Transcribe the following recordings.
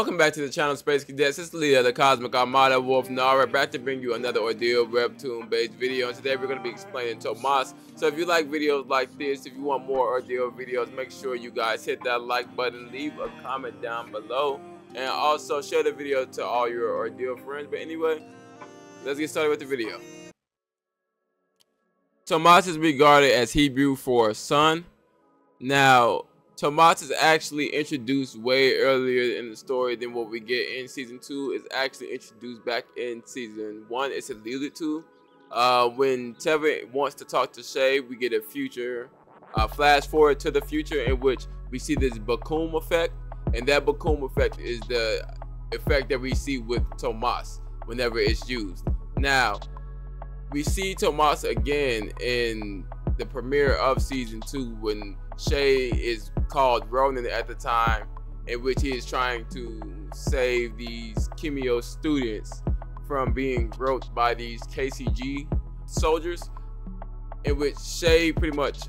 Welcome back to the channel, Space Cadets. It's Leah, the Cosmic Armada wolphnara, back to bring you another ORDEAL Webtoon based video. And today we're going to be explaining Tomas. So if you like videos like this, if you want more ORDEAL videos, make sure you guys hit that like button, leave a comment down below, and also share the video to all your ORDEAL friends. But anyway, let's get started with the video. Tomas is regarded as Hebrew for son. Now, Tomas is actually introduced way earlier in the story than what we get in season 2. It's actually introduced back in season 1. It's alluded to. When Tevin wants to talk to Che, we get a future, flash forward to the future in which we see this Bakum effect. And that Bakum effect is the effect that we see with Tomas whenever it's used. Now, we see Tomas again in the premiere of season 2 when Che is called Ronin at the time, in which he is trying to save these knwo students from being groped by these KCG soldiers, in which Che pretty much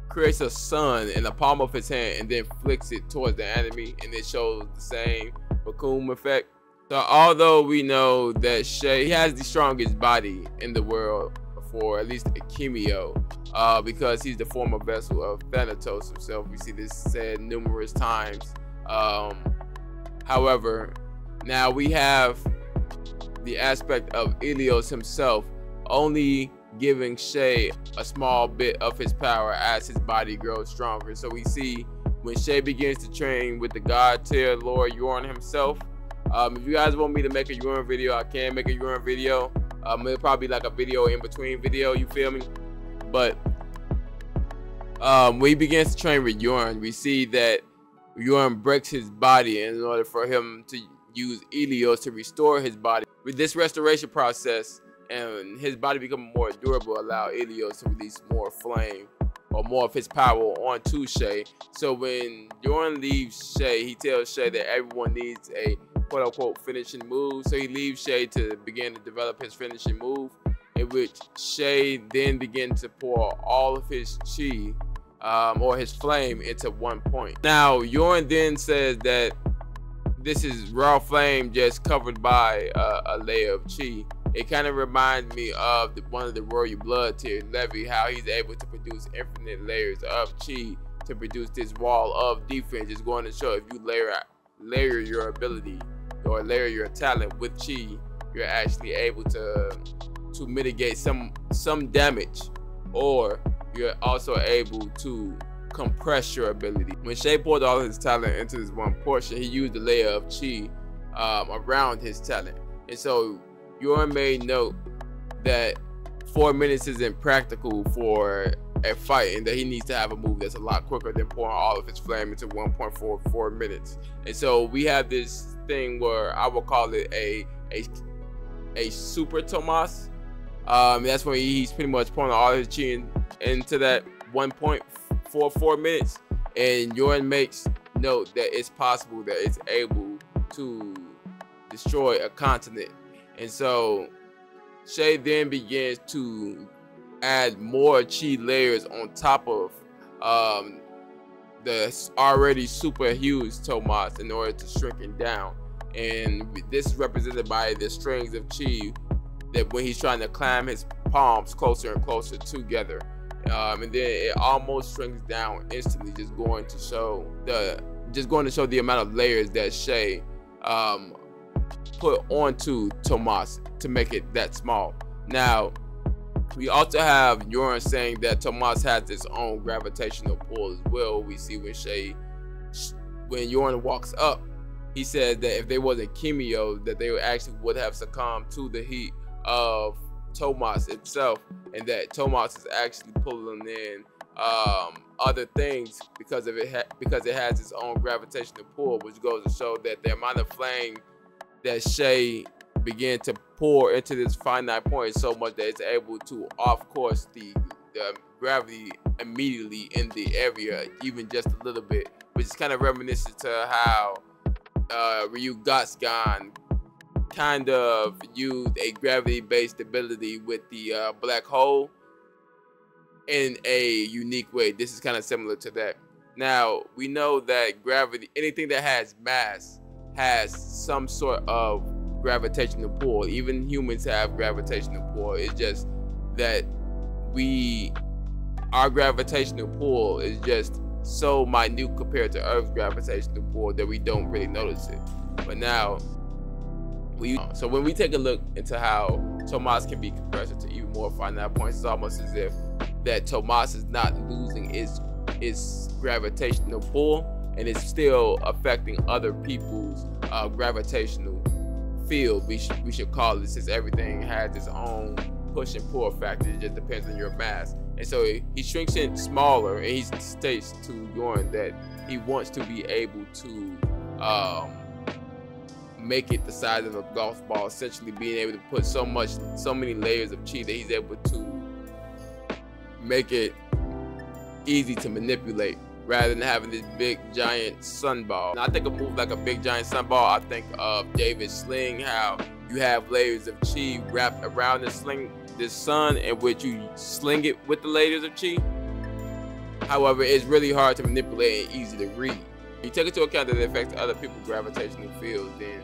creates a sun in the palm of his hand and then flicks it towards the enemy, and it shows the same Bakum effect. So although we know that Che has the strongest body in the world for at least a knwo, because he's the former vessel of Thanatos himself. We see this said numerous times. However, now we have the aspect of Ilios himself only giving Che a small bit of his power as his body grows stronger. So we see when Che begins to train with the god tier Lord Bjorn himself. If you guys want me to make a Bjorn video, I can make a Bjorn video. It'll probably be like a video in between video, you feel me? But when he begins to train with Bjorn, we see that Bjorn breaks his body in order for him to use Ilios to restore his body. With this restoration process and his body becoming more durable, allow Ilios to release more flame or more of his power onto Che. So when Bjorn leaves Che, he tells Che that everyone needs a quote-unquote finishing move. So he leaves Che to begin to develop his finishing move, in which Che then begins to pour all of his chi or his flame into one point. Now Bjorn then says that this is raw flame just covered by a layer of chi. It kind of reminds me of one of the royal blood tier, Levi, how he's able to produce infinite layers of chi to produce this wall of defense. It's going to show if you layer your ability or layer your talent with chi, you're actually able to mitigate some damage, or you're also able to compress your ability. When Che poured all his talent into this one portion, he used a layer of chi around his talent. And so Bjorn made note that 4 minutes isn't practical for a fight, and that he needs to have a move that's a lot quicker than pouring all of his flame into 1.44 minutes. And so we have this thing where I will call it a super Tomas. That's when he's pretty much pouring all his chi into that 1.44 minutes. And Bjorn makes note that it's possible that it's able to destroy a continent. And so Che then begins to add more chi layers on top of the already super huge Tomas in order to shrink it down. And this is represented by the strings of chi that when he's trying to climb his palms closer and closer together, and then it almost shrinks down instantly, just going to show the amount of layers that Che put onto Tomas to make it that small. Now we also have Bjorn saying that Tomas has its own gravitational pull as well. We see when Bjorn walks up, he said that if they wasn't knwo, that they actually would have succumbed to the heat of Tomas itself, and that Tomas is actually pulling in other things because it has its own gravitational pull, which goes to show that the amount of flame that Che began to pour into this finite point is so much that it's able to off course the gravity immediately in the area, even just a little bit, which is kind of reminiscent to how Ryugatsgan kind of used a gravity-based ability with the black hole in a unique way. This is kind of similar to that. Now, we know that gravity, anything that has mass, has some sort of gravitational pull. Even humans have gravitational pull. It's just that our gravitational pull is just so minute compared to Earth's gravitational pull that we don't really notice it. But now, so when we take a look into how Tomas can be compressed to even more finite points, it's almost as if that Tomas is not losing its gravitational pull, and it's still affecting other people's gravitational field. We should call it, since everything has its own push and pull factor. It just depends on your mass. And so he shrinks in smaller, and he states to Bjorn that he wants to be able to make it the size of a golf ball, essentially being able to put so many layers of chi that he's able to make it easy to manipulate, rather than having this big giant sunball. Now, I think of moves like a big giant sunball, I think of David's Sling, how you have layers of chi wrapped around this sun, in which you sling it with the layers of chi. However, it's really hard to manipulate and easy to read. If you take into account that it affects other people's gravitational fields, then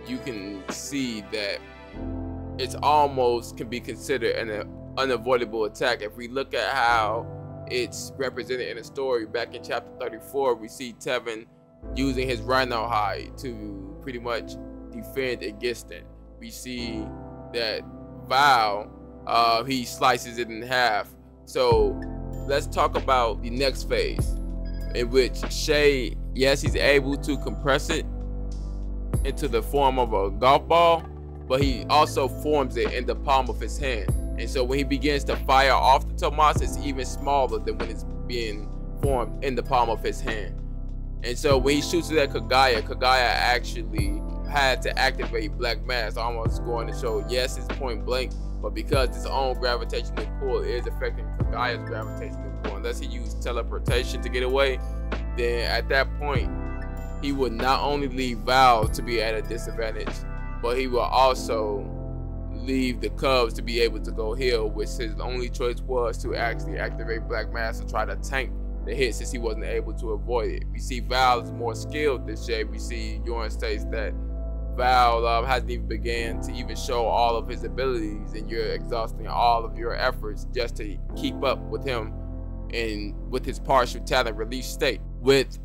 you can see that it's almost can be considered an unavoidable attack. If we look at how it's represented in a story back in chapter 34, we see Tevin using his rhino hide to pretty much defend against it. We see that Vaal, he slices it in half. So let's talk about the next phase, in which Che, yes, he's able to compress it into the form of a golf ball, but he also forms it in the palm of his hand. And so when he begins to fire off the Tomas, it's even smaller than when it's being formed in the palm of his hand. And so when he shoots it at Kagaya actually had to activate Black Mass, almost going to show, yes, it's point blank, but because his own gravitational pull is affecting Kagaya's gravitational pull, unless he used teleportation to get away, then at that point, he would not only leave Vaal to be at a disadvantage, but he will also leave the Cubs to be able to go heal, which his only choice was to actually activate Black Mass to try to tank the hit, since he wasn't able to avoid it. We see Vaal is more skilled than Che. We see Bjorn states that Vaal hasn't even began to even show all of his abilities, and you're exhausting all of your efforts just to keep up with him and with his partial talent release state. With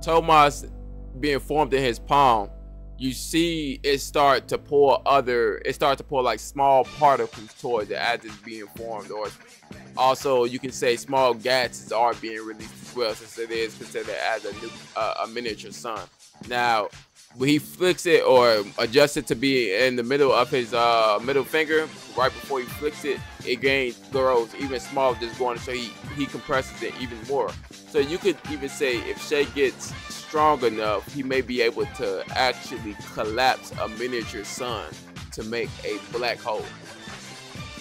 Tomas being formed in his palm, you see it start to pull like small particles towards it as it's being formed, or also you can say small gases are being released as well, since it is considered as a miniature sun. Now, when he flicks it or adjusts it to be in the middle of his middle finger, right before he flicks it, it grows even smaller, just going, so he compresses it even more. So you could even say if Che gets strong enough, he may be able to actually collapse a miniature sun to make a black hole,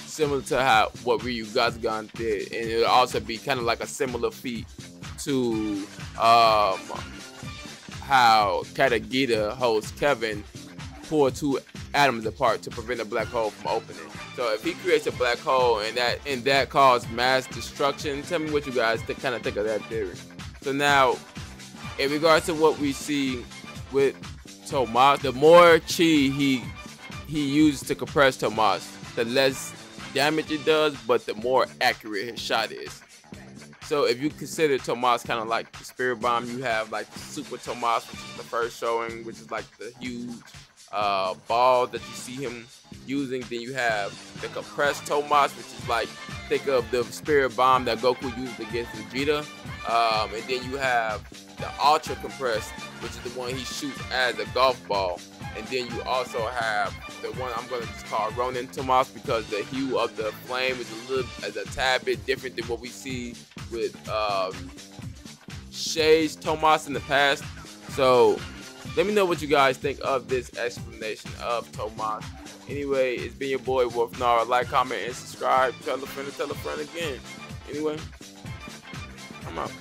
similar to what Ryugazugan did, and it'll also be kind of like a similar feat to how Katagita holds Kevin pull two atoms apart to prevent a black hole from opening. So if he creates a black hole and that caused mass destruction, tell me what you guys kind of think of that theory. So now, in regards to what we see with Tomas, the more chi he uses to compress Tomas, the less damage it does, but the more accurate his shot is. So if you consider Tomas kind of like the spirit bomb, you have like the Super Tomas, which is the first showing, which is like the huge ball that you see him using. Then you have the compressed Tomas, which is like, think of the spirit bomb that Goku used against Vegeta. And then you have the ultra compressed, which is the one he shoots as a golf ball. And then you also have the one I'm going to just call Ronin Tomas, because the hue of the flame is a tad bit different than what we see with Che's Tomas in the past. So let me know what you guys think of this explanation of Tomas. Anyway, it's been your boy wolphnara. Like, comment, and subscribe. Tell a friend to tell a friend again. Anyway, I'm out.